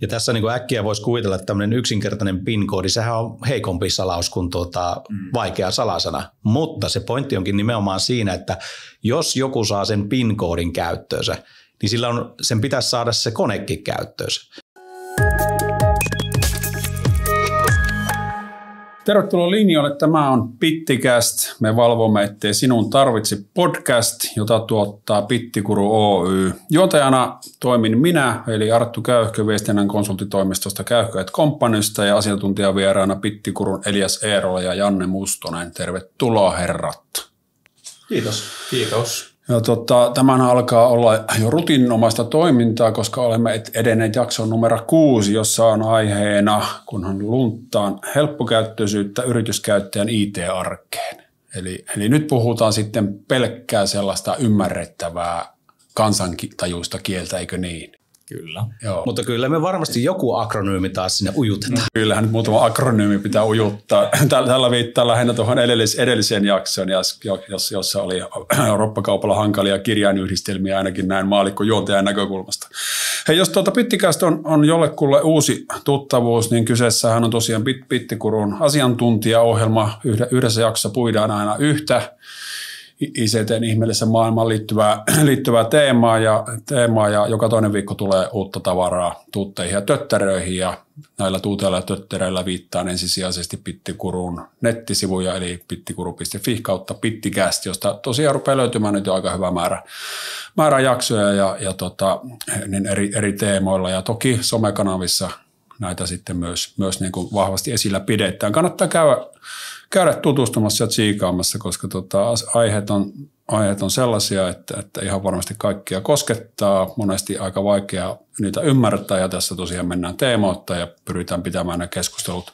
Ja tässä niin kuin äkkiä voisi kuvitella, että tämmöinen yksinkertainen PIN-koodi, sehän on heikompi salaus kuin vaikea salasana. Mutta se pointti onkin nimenomaan siinä, että jos joku saa sen PIN-koodin käyttöönsä, niin sen pitäisi saada se konekin käyttöönsä. Tervetuloa linjoille. Tämä on Pittikäst. Me valvomme, ettei sinun tarvitse podcast, jota tuottaa Pittikuru Oy. Juontajana toimin minä, eli Arttu Käyhkö viestinnän konsulttitoimistosta Käyhkö & Companysta ja asiantuntijavieraana Pittikurun Elias Eerola ja Janne Mustonen. Tervetuloa herrat. Kiitos. Kiitos. Ja tämän alkaa olla jo rutiininomaista toimintaa, koska olemme edenneet jakson numero 6, jossa on aiheena, kunhan lunttaan helppokäyttöisyyttä yrityskäyttäjän IT-arkeen. Eli nyt puhutaan sitten pelkkää sellaista ymmärrettävää kansantajuista kieltä, eikö niin? Kyllä. Joo. Mutta kyllä me varmasti joku akronyymi taas sinne ujutetaan. Kyllähän nyt muutama akronyymi pitää ujuttaa. Tällä viittaa lähinnä tuohon edelliseen jaksoon, jossa oli roppakaupalla hankalia kirjainyhdistelmiä ainakin näin maallikkojuontajan näkökulmasta. Hei, jos Pittikäst on jollekulle uusi tuttavuus, niin kyseessähän on tosiaan Pittikurun asiantuntijaohjelma. Yhdessä jaksossa puidaan aina yhtä ICT:n ihmeelliseen maailmaan liittyvää teemaa ja joka toinen viikko tulee uutta tavaraa tuutteihin ja tötteröihin ja näillä tuuteilla ja tötteröillä viittaan ensisijaisesti Pittikurun nettisivuja eli pittikuru.fi kautta Pittikäst, josta tosiaan rupeaa löytymään nyt jo aika hyvä määrä jaksoja ja niin eri teemoilla ja toki somekanavissa näitä sitten myös niin kuin vahvasti esillä pidetään. Kannattaa käydä tutustumassa ja tsiikaamassa, koska aiheet on sellaisia, että ihan varmasti kaikkia koskettaa. Monesti aika vaikea niitä ymmärtää ja tässä tosiaan mennään teemoittaa ja pyritään pitämään nämä keskustelut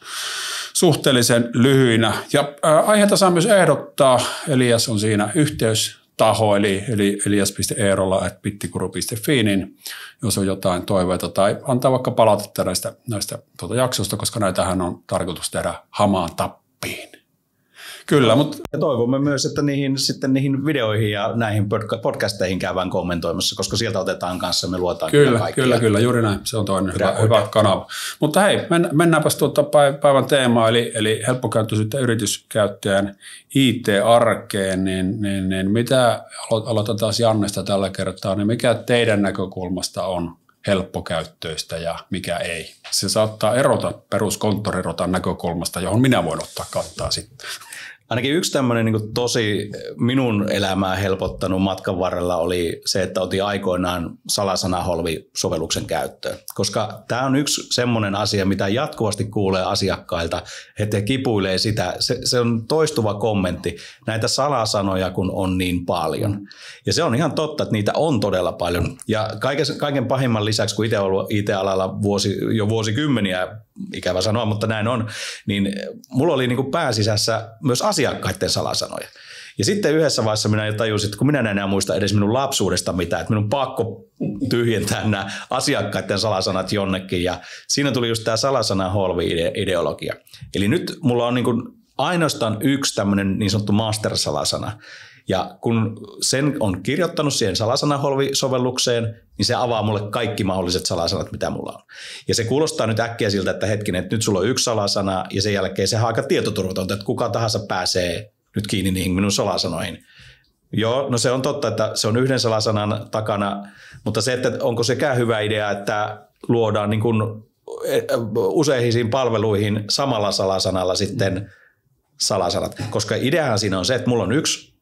suhteellisen lyhyinä. Ja aiheita saa myös ehdottaa. Elias on siinä yhteystaho, eli elias.eerola@pittikuru.fi, niin jos on jotain toiveita tai antaa vaikka palautetta näistä jaksoista, koska näitähän on tarkoitus tehdä hamaan tappiin. Kyllä, mutta ja toivomme myös, että niihin videoihin ja näihin podcasteihin käydään kommentoimassa, koska sieltä otetaan kanssa, me luotaan kaikkia. Kyllä, juuri näin. Se on toinen hyvä kanava. Mutta hei, mennäänpäs päivän teemaan, eli helppokäyttöisyyttä yrityskäyttäjän IT-arkeen, niin mitä, aloitetaan taas Jannesta tällä kertaa, niin mikä teidän näkökulmasta on helppokäyttöistä ja mikä ei? Se saattaa erota peruskonttorirotan näkökulmasta, johon minä voin ottaa kantaa sitten. Ainakin yksi tämmöinen niin tosi minun elämää helpottanut matkan varrella oli se, että otin aikoinaan salasanaholvi-sovelluksen käyttöön. Koska tämä on yksi semmoinen asia, mitä jatkuvasti kuulee asiakkailta, että he kipuilee sitä. Se on toistuva kommentti, näitä salasanoja kun on niin paljon. Ja se on ihan totta, että niitä on todella paljon. Ja kaiken pahimman lisäksi, kun itse olen ollut IT-alalla jo vuosikymmeniä, ikävä sanoa, mutta näin on, niin mulla oli niin kuin pääsisässä myös asiakkaiden salasanoja. Ja sitten yhdessä vaiheessa minä tajusin, että kun minä en enää muista edes minun lapsuudesta mitään, että minun pakko tyhjentää nämä asiakkaiden salasanat jonnekin. Ja siinä tuli just tämä salasanaholvi-ideologia. Eli nyt mulla on niin kuin ainoastaan yksi tämmöinen niin sanottu master-salasana. Ja kun sen on kirjoittanut siihen salasanaholvi-sovellukseen, niin se avaa mulle kaikki mahdolliset salasanat, mitä mulla on. Ja se kuulostaa nyt äkkiä siltä, että hetkinen, että nyt sulla on yksi salasana ja sen jälkeen se on aika tietoturvatonta, että kuka tahansa pääsee nyt kiinni niihin minun salasanoihin. Joo, no se on totta, että se on yhden salasanan takana, mutta se, että onko sekään hyvä idea, että luodaan niin kuin useisiin palveluihin samalla salasanalla sitten salasanat. Koska ideahan siinä on se, että mulla on yksi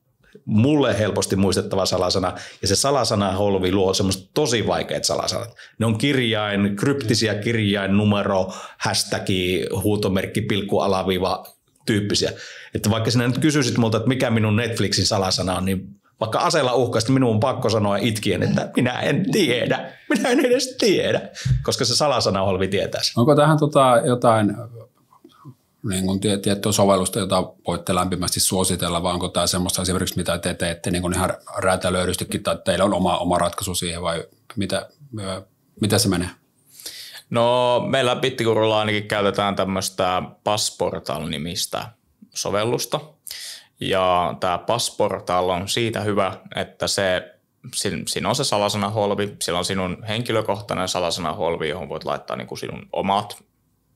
mulle helposti muistettava salasana, ja se salasanaholvi luo semmoista tosi vaikeat salasanat. Ne on kryptisiä kirjain, numero, hashtagi, huutomerkki, pilkku, alaviiva tyyppisiä. Että vaikka sinä nyt kysyisit multa, että mikä minun Netflixin salasana on, niin vaikka aseella uhkaisesti minun on pakko sanoa itkien, että minä en edes tiedä, koska se salasanaholvi tietää sen. Onko tähän jotain niin kuin tiettyä sovellusta, jota voitte lämpimästi suositella, vai onko tämä semmoista esimerkiksi, mitä te teette niin kuin ihan räätälöidystikin, tai teillä on oma ratkaisu siihen, vai mitä se menee? No meillä Pittikurulla ainakin käytetään tämmöistä Passportal-nimistä sovellusta, ja tämä Passportal on siitä hyvä, että se siinä on se salasanaholvi, siellä on sinun henkilökohtainen salasanaholvi, johon voit laittaa niin kuin sinun omat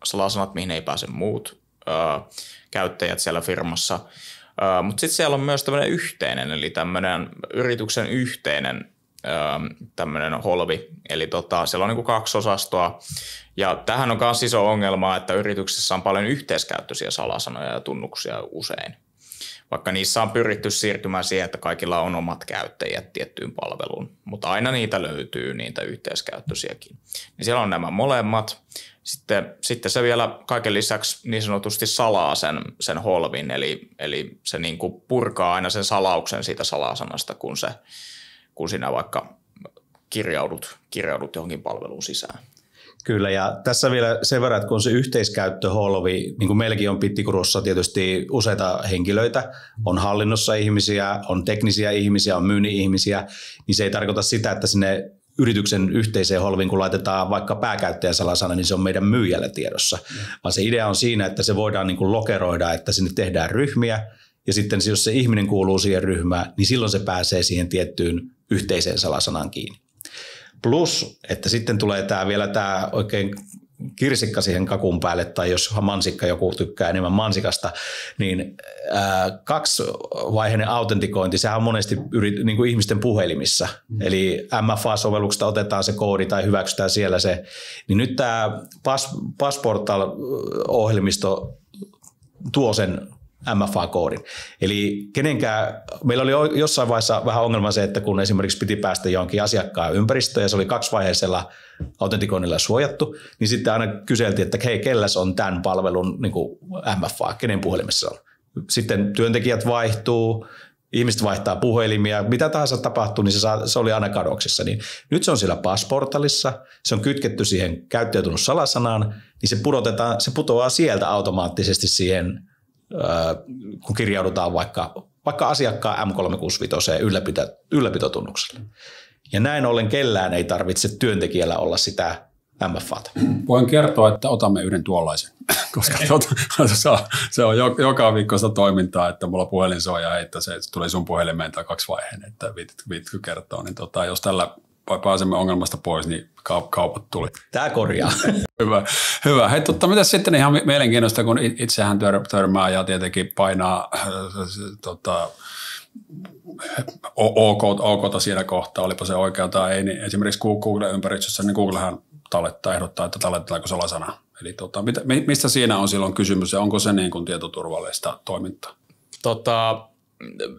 salasanat, mihin ei pääse muut käyttäjät siellä firmassa. Mutta sitten siellä on myös tämmöinen yhteinen, eli tämmöinen yrityksen yhteinen tämmöinen holvi. Eli siellä on niin kuin 2 osastoa. Ja tämähän on myös iso ongelma, että yrityksessä on paljon yhteiskäyttöisiä salasanoja ja tunnuksia usein. Vaikka niissä on pyritty siirtymään siihen, että kaikilla on omat käyttäjät tiettyyn palveluun, mutta aina niitä löytyy, niitä yhteiskäyttöisiäkin. Niin siellä on nämä molemmat. Sitten se vielä kaiken lisäksi niin sanotusti salaa sen holvin, eli se niin kuin purkaa aina sen salauksen siitä salasanasta, kun sinä vaikka kirjaudut johonkin palveluun sisään. Kyllä, ja tässä vielä sen verran, että kun se yhteiskäyttöholvi, niin kuin meilläkin on Pittikurussa tietysti useita henkilöitä, on hallinnossa ihmisiä, on teknisiä ihmisiä, on myynnin ihmisiä, niin se ei tarkoita sitä, että sinne yrityksen yhteiseen holviin, kun laitetaan vaikka pääkäyttäjän salasana, niin se on meidän myyjällä tiedossa. Vaan se idea on siinä, että se voidaan niin kuin lokeroida, että sinne tehdään ryhmiä, ja sitten jos se ihminen kuuluu siihen ryhmään, niin silloin se pääsee siihen tiettyyn yhteiseen salasanaan kiinni. Plus, että sitten tulee vielä tämä oikein kirsikka siihen kakun päälle, tai jos mansikka joku tykkää enemmän mansikasta, niin 2-vaiheinen autentikointi, sehän on monesti niin kuin ihmisten puhelimissa. Eli MFA-sovelluksesta otetaan se koodi tai hyväksytään siellä se. Niin nyt tämä Passportal-ohjelmisto tuo sen MFA-koodin. Eli meillä oli jossain vaiheessa vähän ongelma se, että kun esimerkiksi piti päästä johonkin asiakkaan ympäristöön ja se oli 2-vaiheisella autentikoinnilla suojattu, niin sitten aina kyseltiin, että hei, kelläs on tämän palvelun niin kuin MFA, kenen puhelimessa on. Sitten työntekijät vaihtuu, ihmiset vaihtaa puhelimia, mitä tahansa tapahtuu, niin se oli aina kadoksissa. Niin nyt se on siellä Passportalissa, se on kytketty siihen käyttäjätunnussalasanaan, niin se putoaa sieltä automaattisesti siihen, kun kirjaudutaan vaikka asiakkaan M365 ylläpitotunnukselle. Ja näin ollen kellään ei tarvitse työntekijällä olla sitä MFAta. Voin kertoa, että otamme yhden tuollaisen, koska se on joka viikkoista toimintaa, että mulla puhelin soi ja että se tulee sun puhelimeen tai 2-vaiheinen, että viitkö kertoa. Niin jos tällä pääsemme ongelmasta pois, niin kaupat tuli. Tämä korjaa. Hyvä. Hei, mitä sitten ihan mielenkiintoista, kun itsehän törmää ja tietenkin painaa OK:ta siinä kohtaa, olipa se oikea tai ei, niin esimerkiksi Google-ympäristössä, niin Googlehan ehdottaa, että talletetaanko salasana. Eli mistä siinä on silloin kysymys ja onko se niin kuin tietoturvallista toimintaa?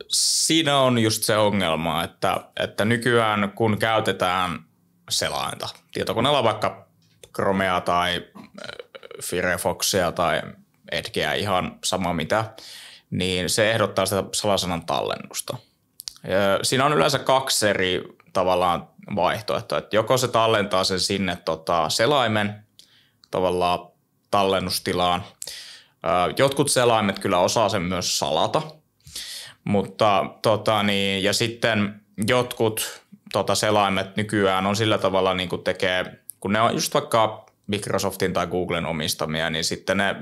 Siinä on just se ongelma, että nykyään kun käytetään selainta, tietokoneella vaikka Chromea tai Firefoxia tai Edgeä, ihan sama mitä, niin se ehdottaa sitä salasanan tallennusta. Siinä on yleensä 2 eri tavallaan vaihtoehtoa, että joko se tallentaa sen sinne selaimen tavallaan tallennustilaan. Jotkut selaimet kyllä osaa sen myös salata, mutta ja sitten jotkut selaimet nykyään on sillä tavalla niin kuin tekee, kun ne on just vaikka Microsoftin tai Googlen omistamia, niin sitten ne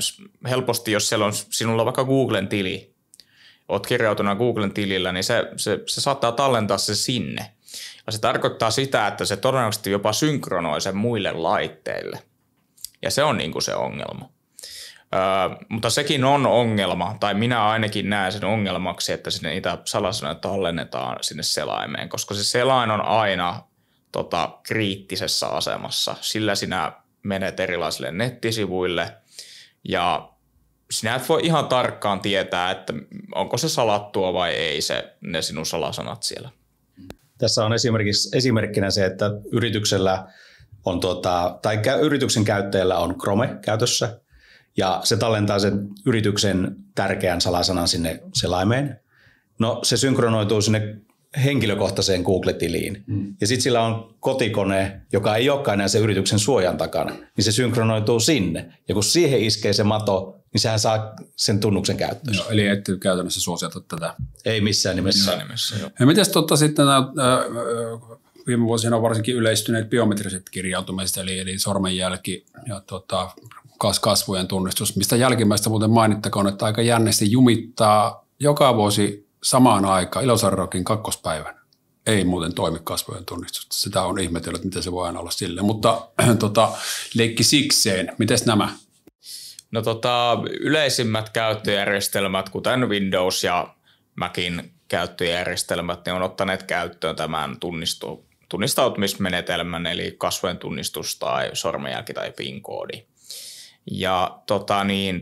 helposti, jos siellä on sinulla vaikka Googlen tili, olet kirjautuna Googlen tilillä, niin se saattaa tallentaa se sinne. Ja se tarkoittaa sitä, että se todennäköisesti jopa synkronoi sen muille laitteille. Ja se on niin kuin se ongelma. Mutta sekin on ongelma, tai minä ainakin näen sen ongelmaksi, että sinne niitä salasanoja tallennetaan sinne selaimeen, koska se selain on aina kriittisessä asemassa. Sillä sinä menet erilaisille nettisivuille ja sinä et voi ihan tarkkaan tietää, että onko se salattua vai ei ne sinun salasanat siellä. Tässä on esimerkkinä se, että yrityksellä on tai yrityksen käyttäjällä on Chrome käytössä ja se tallentaa sen yrityksen tärkeän salasanan sinne selaimeen. No se synkronoituu sinne henkilökohtaiseen Google-tiliin. Ja sitten sillä on kotikone, joka ei olekaan enää sen yrityksen suojan takana, niin se synkronoituu sinne. Ja kun siihen iskee se mato, niin sehän saa sen tunnuksen käyttöön. Joo, eli ette käytännössä suosiota tätä. Ei missään nimessä. Ja miten sitten viime vuosina on varsinkin yleistyneet biometriset kirjautumiset, eli sormenjälki ja kasvojen tunnistus, mistä jälkimmäistä muuten mainittakoon, että aika jännästi jumittaa joka vuosi samaan aikaan Ilosanrokin 2. päivänä. ei muuten toimi kasvojen tunnistus. Sitä on ihmetellyt, miten se voi aina olla silleen. Mutta leikki sikseen. Mites nämä? No yleisimmät käyttöjärjestelmät, kuten Windows ja Macin käyttöjärjestelmät, ne on ottaneet käyttöön tämän tunnistautumismenetelmän, eli kasvojen tunnistus tai sormenjälki tai PIN-koodi. Ja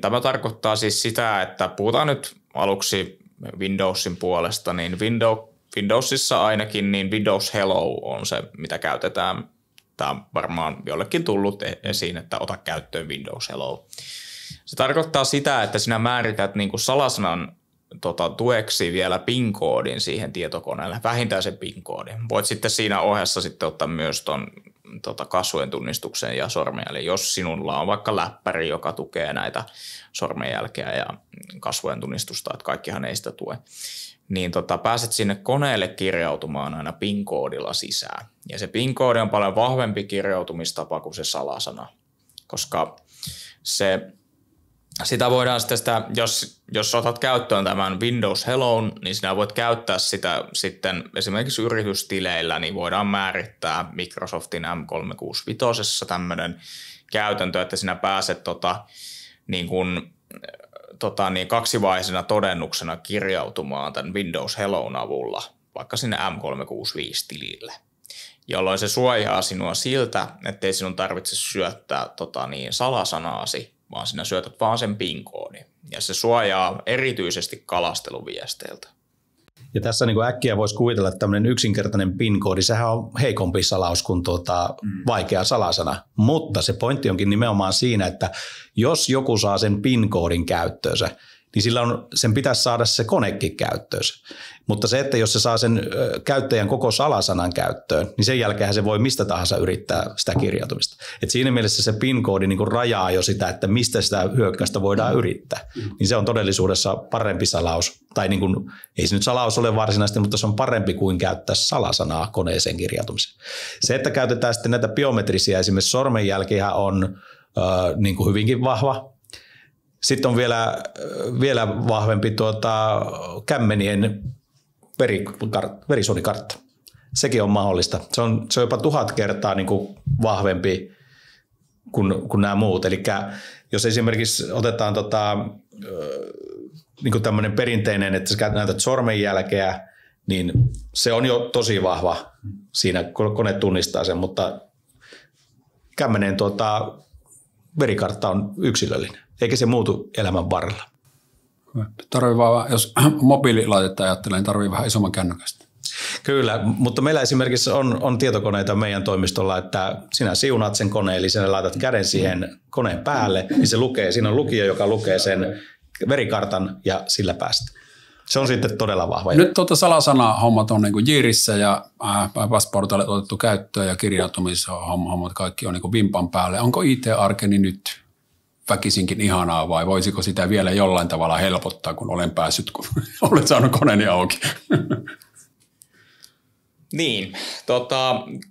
tämä tarkoittaa siis sitä, että puhutaan nyt aluksi Windowsin puolesta, niin Windowsissa ainakin niin Windows Hello on se, mitä käytetään. Tämä on varmaan jollekin tullut esiin, että ota käyttöön Windows Hello. Se tarkoittaa sitä, että sinä määrität niin kuin salasanan tueksi vielä PIN-koodin siihen tietokoneelle, vähintään sen PIN-koodin. Voit sitten siinä ohessa sitten ottaa myös ton kasvojen tunnistuksen ja sormenjäljen, jos sinulla on vaikka läppäri, joka tukee näitä sormenjälkeä ja kasvojen tunnistusta, että kaikkihan ei sitä tue. Niin pääset sinne koneelle kirjautumaan aina PIN-koodilla sisään. Ja se PIN-koodi on paljon vahvempi kirjautumistapa kuin se salasana, koska sitä voidaan jos otat käyttöön tämän Windows Hello, niin sinä voit käyttää sitä sitten esimerkiksi yritystileillä, niin voidaan määrittää Microsoftin M365 tämmöinen käytäntö, että sinä pääset kaksivaiheisena todennuksena kirjautumaan tämän Windows Hellon avulla vaikka sinne M365-tilille, jolloin se suojaa sinua siltä, ettei sinun tarvitse syöttää salasanaasi, vaan sinä syötät vaan sen PIN-koodin. Ja se suojaa erityisesti kalasteluviesteiltä. Ja tässä niin kuin äkkiä voisi kuvitella, että tämmöinen yksinkertainen PIN-koodi, sehän on heikompi salaus kuin vaikea salasana. Mutta se pointti onkin nimenomaan siinä, että jos joku saa sen PIN-koodin käyttöönsä, niin sen pitäisi saada se konekin käyttöönsä. Mutta se, että jos se saa sen käyttäjän koko salasanan käyttöön, niin sen jälkeen se voi mistä tahansa yrittää sitä kirjautumista. Et siinä mielessä se PIN-koodi niin kuin rajaa jo sitä, että mistä sitä hyökkäystä voidaan yrittää. Niin se on todellisuudessa parempi salaus, tai niin kuin, ei se nyt salaus ole varsinaisesti, mutta se on parempi kuin käyttää salasanaa koneeseen kirjautumiseen. Se, että käytetään sitten näitä biometrisiä, esimerkiksi sormenjälkiä on niin kuin hyvinkin vahva. Sitten on vielä vahvempi kämmenien verisuonikartta. Sekin on mahdollista. Se on jopa 1000 kertaa niin kuin vahvempi kuin nämä muut. Eli jos esimerkiksi otetaan niin kuin tämmöinen perinteinen, että sä näytät sormenjälkeä, niin se on jo tosi vahva siinä, kun kone tunnistaa sen, mutta kämmenen verikartta on yksilöllinen, eikä se muutu elämän varrella. Tarvii vaan, jos mobiililaitetta ajattelee, niin tarvii vähän isomman kännykästä. Kyllä, mutta meillä esimerkiksi on tietokoneita meidän toimistolla, että sinä siunaat sen koneen, eli sinä laitat käden siihen koneen päälle, niin se lukee, siinä on lukija, joka lukee sen verikartan ja sillä päästä. Se on sitten todella vahva. Nyt salasana-hommat on niin jiirissä ja passportalle otettu käyttöön ja kirjautumishommat kaikki on niin vimpan päälle. Onko IT-arkeni nyt väkisinkin ihanaa vai voisiko sitä vielä jollain tavalla helpottaa, kun olen päässyt, kun olet saanut koneeni auki? Niin,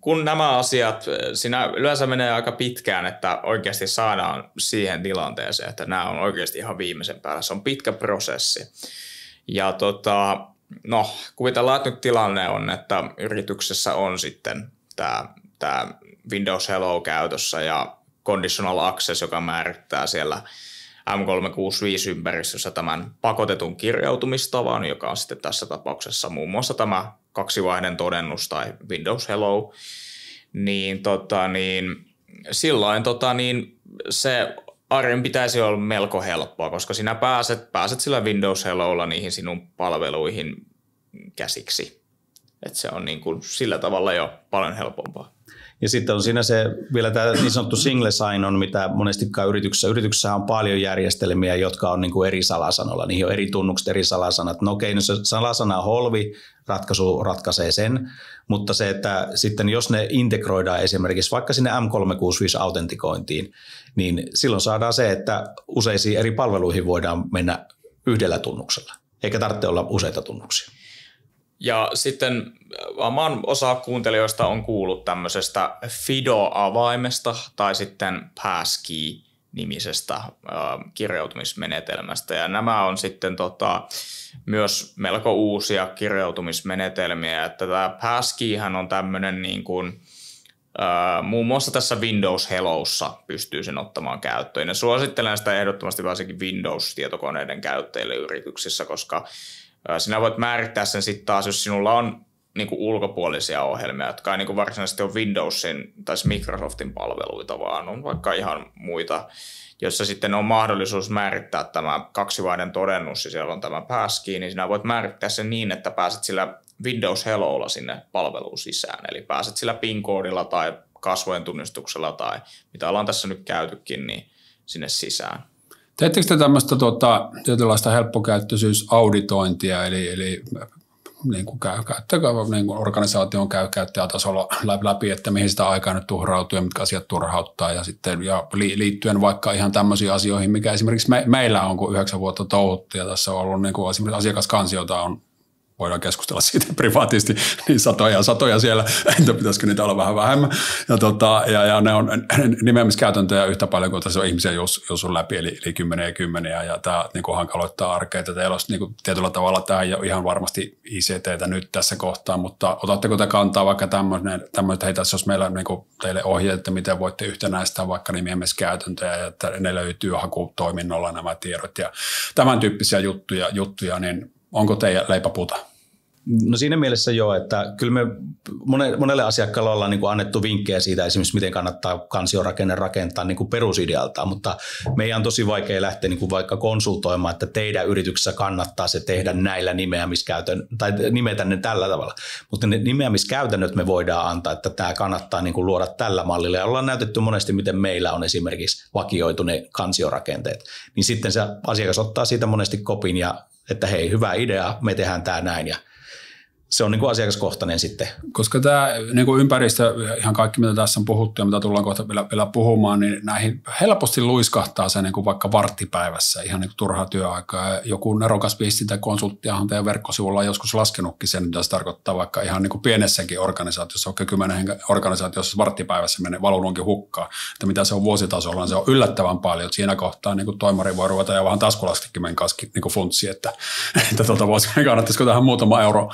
kun nämä asiat, siinä yleensä menee aika pitkään, että oikeasti saadaan siihen tilanteeseen, että nämä on oikeasti ihan viimeisen päällä. Se on pitkä prosessi. Ja kuvitellaan, että nyt tilanne on, että yrityksessä on sitten tämä Windows Hello käytössä ja Conditional Access, joka määrittää siellä M365-ympäristössä tämän pakotetun kirjautumistavan, joka on sitten tässä tapauksessa muun muassa tämä kaksivaiheinen todennus tai Windows Hello, niin, silloin se arjen pitäisi olla melko helppoa, koska sinä pääset sillä Windows Hellolla niihin sinun palveluihin käsiksi. Et se on niin kuin sillä tavalla jo paljon helpompaa. Ja sitten on siinä vielä tämä niin sanottu single sign-on, mitä monestikaan yrityksessä on paljon järjestelmiä, jotka on niin kuin eri salasanoilla. Niihin on eri tunnukset, eri salasanat. No okei, no se salasana holvi ratkaisu ratkaisee sen, mutta se, että sitten jos ne integroidaan esimerkiksi vaikka sinne M365-autentikointiin, niin silloin saadaan se, että useisiin eri palveluihin voidaan mennä yhdellä tunnuksella, eikä tarvitse olla useita tunnuksia. Ja sitten varmaan osa kuuntelijoista on kuullut tämmöisestä FIDO-avaimesta tai sitten passkey nimisestä kirjautumismenetelmästä. Ja nämä on sitten myös melko uusia kirjautumismenetelmiä, että tämä passkeyhän on tämmöinen niin kuin, muun muassa tässä Windows Hellossa pystyy sen ottamaan käyttöön. Ja suosittelen sitä ehdottomasti varsinkin Windows-tietokoneiden käyttäjille yrityksissä, koska sinä voit määrittää sen sitten taas, jos sinulla on niin kuin ulkopuolisia ohjelmia, jotka ei niin kuin varsinaisesti ole Windowsin tai Microsoftin palveluita, vaan on vaikka ihan muita, jossa sitten on mahdollisuus määrittää tämä kaksivaiden todennus, ja siellä on tämä passkey, niin sinä voit määrittää sen niin, että pääset sillä Windows Hellolla sinne palveluun sisään, eli pääset sillä PIN-koodilla tai kasvojen tunnistuksella tai mitä ollaan tässä nyt käytykin, niin sinne sisään. Teettekö te tämmöistä tietynlaista helppokäyttöisyysauditointia, eli niin kuin niin kuin organisaation käyttäjätasolla läpi, että mihin sitä aikaa nyt tuhrautuu ja mitkä asiat turhauttaa ja sitten ja liittyen vaikka ihan tämmöisiin asioihin, mikä esimerkiksi meillä on, kun 9 vuotta touhuttu ja tässä on ollut niin kuin esimerkiksi asiakaskansiota on, voidaan keskustella siitä privaatisti, niin satoja siellä, entä pitäisikö niitä olla vähän vähemmän. Ja ne on nimeämiskäytäntöjä yhtä paljon kuin tässä on ihmisiä, jos on läpi, eli kymmeniä, ja tämä niin kuin hankaloittaa arkea. Teillä olisi niin kuin, tietyllä tavalla, tämä ei ole ihan varmasti ICT:tä nyt tässä kohtaa, mutta otatteko te kantaa vaikka tämmöinen että hei, tässä olisi meillä niin kuin teille ohjeet, että miten voitte yhtenäistää vaikka nimeämiskäytäntöjä, ja että ne löytyy hakutoiminnolla nämä tiedot ja tämän tyyppisiä juttuja, niin onko teidän leipäpuuta? No siinä mielessä joo, että kyllä me monelle asiakkaalle ollaan niin kuin annettu vinkkejä siitä esimerkiksi, miten kannattaa kansiorakenne rakentaa niin kuin perusidealtaan, mutta meidän on tosi vaikea lähteä niin kuin vaikka konsultoimaan, että teidän yrityksessä kannattaa se tehdä näillä tai nimetä ne tällä tavalla. Mutta ne nimeämiskäytännöt me voidaan antaa, että tämä kannattaa niin kuin luoda tällä mallilla. Ja ollaan näytetty monesti, miten meillä on esimerkiksi vakioitu ne kansiorakenteet. Niin sitten se asiakas ottaa siitä monesti kopin ja että hei, hyvä idea, me tehdään tämä näin ja se on niin kuin asiakaskohtainen sitten. Koska tämä niin kuin ympäristö, ihan kaikki mitä tässä on puhuttu ja mitä tullaan kohta vielä puhumaan, niin näihin helposti luiskahtaa se niin kuin vaikka varttipäivässä, ihan niin kuin turhaa työaikaa. Joku nerokas viesti tai konsulttiahan teidän verkkosivulla on joskus laskenutkin sen, mitä se tarkoittaa vaikka ihan niin kuin pienessäkin organisaatiossa, oikein 10 organisaatiossa varttipäivässä menee valunonkin hukkaan, että mitä se on vuositasolla, niin se on yllättävän paljon. Että siinä kohtaa niin kuin toimari voi ruveta ja vähän taskulasketimen kanssa niin kuin funtsi, että kannattaisiko tähän muutama euro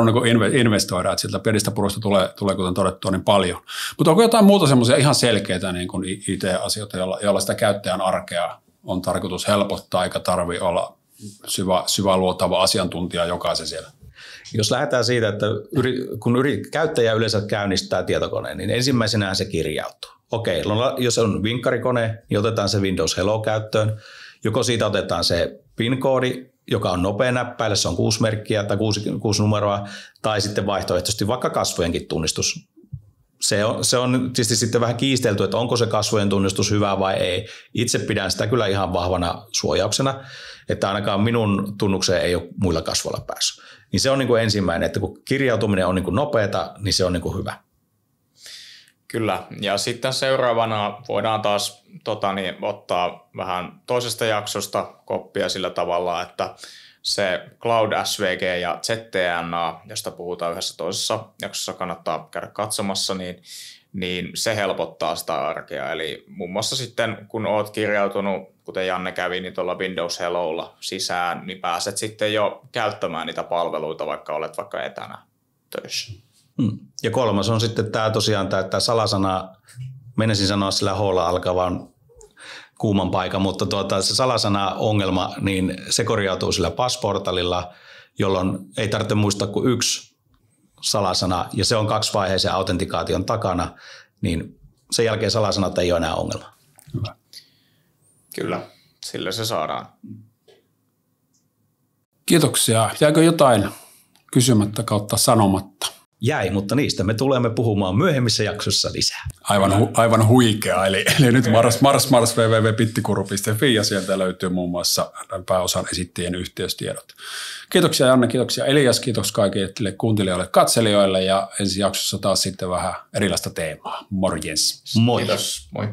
niin investoida, että sieltä pienistä puroista tulee kuten todettua niin paljon. Mutta onko jotain muuta semmoisia ihan selkeitä niin kuin IT-asioita, joilla sitä käyttäjän arkea on tarkoitus helpottaa, eikä tarvitse olla syvä luotava asiantuntija jokaisen siellä? Jos lähdetään siitä, että kun käyttäjä yleensä käynnistää tietokoneen, niin ensimmäisenä se kirjautuu. Okei, jos on vinkkarikone, niin otetaan se Windows Hello käyttöön. Joko siitä otetaan se PIN-koodi, joka on nopea näppäillä, se on 6 merkkiä tai 6 numeroa, tai sitten vaihtoehtoisesti vaikka kasvojenkin tunnistus. Se on tietysti sitten vähän kiistelty, että onko se kasvojen tunnistus hyvä vai ei. Itse pidän sitä kyllä ihan vahvana suojauksena, että ainakaan minun tunnukseen ei ole muilla kasvoilla päässyt. Niin se on niin kuin ensimmäinen, että kun kirjautuminen on niin kuin nopeata, niin se on niin kuin hyvä. Kyllä, ja sitten seuraavana voidaan taas ottaa vähän toisesta jaksosta koppia sillä tavalla, että se Cloud SVG ja ZTNA, josta puhutaan yhdessä toisessa jaksossa, kannattaa käydä katsomassa, niin se helpottaa sitä arkea. Eli muun muassa sitten, kun olet kirjautunut, kuten Janne kävi, niin tuolla Windows Hellolla sisään, niin pääset sitten jo käyttämään niitä palveluita, vaikka olet vaikka etänä töissä. Ja kolmas on sitten tämä tosiaan tämä salasana, menisin sanoa sillä H:lla alkavan kuuman paikan, mutta se salasana-ongelma, niin se korjautuu sillä passportalilla, jolloin ei tarvitse muistaa kuin 1 salasana, ja se on 2-vaiheisen autentikaation takana, niin sen jälkeen salasanat ei ole enää ongelma. Hyvä. Kyllä, sillä se saadaan. Kiitoksia. Jääkö jotain kysymättä kautta sanomatta? Jäi, mutta niistä me tulemme puhumaan myöhemmissä jaksossa lisää. Aivan huikea. Eli nyt mars www.pittikuru.fi ja sieltä löytyy muun muassa pääosan esittäjien yhteystiedot. Kiitoksia Janne, kiitoksia Elias, kiitos kaikille kuuntelijoille, katselijoille ja ensi jaksossa taas sitten vähän erilaista teemaa. Morjens. Moi. Kiitos, moi.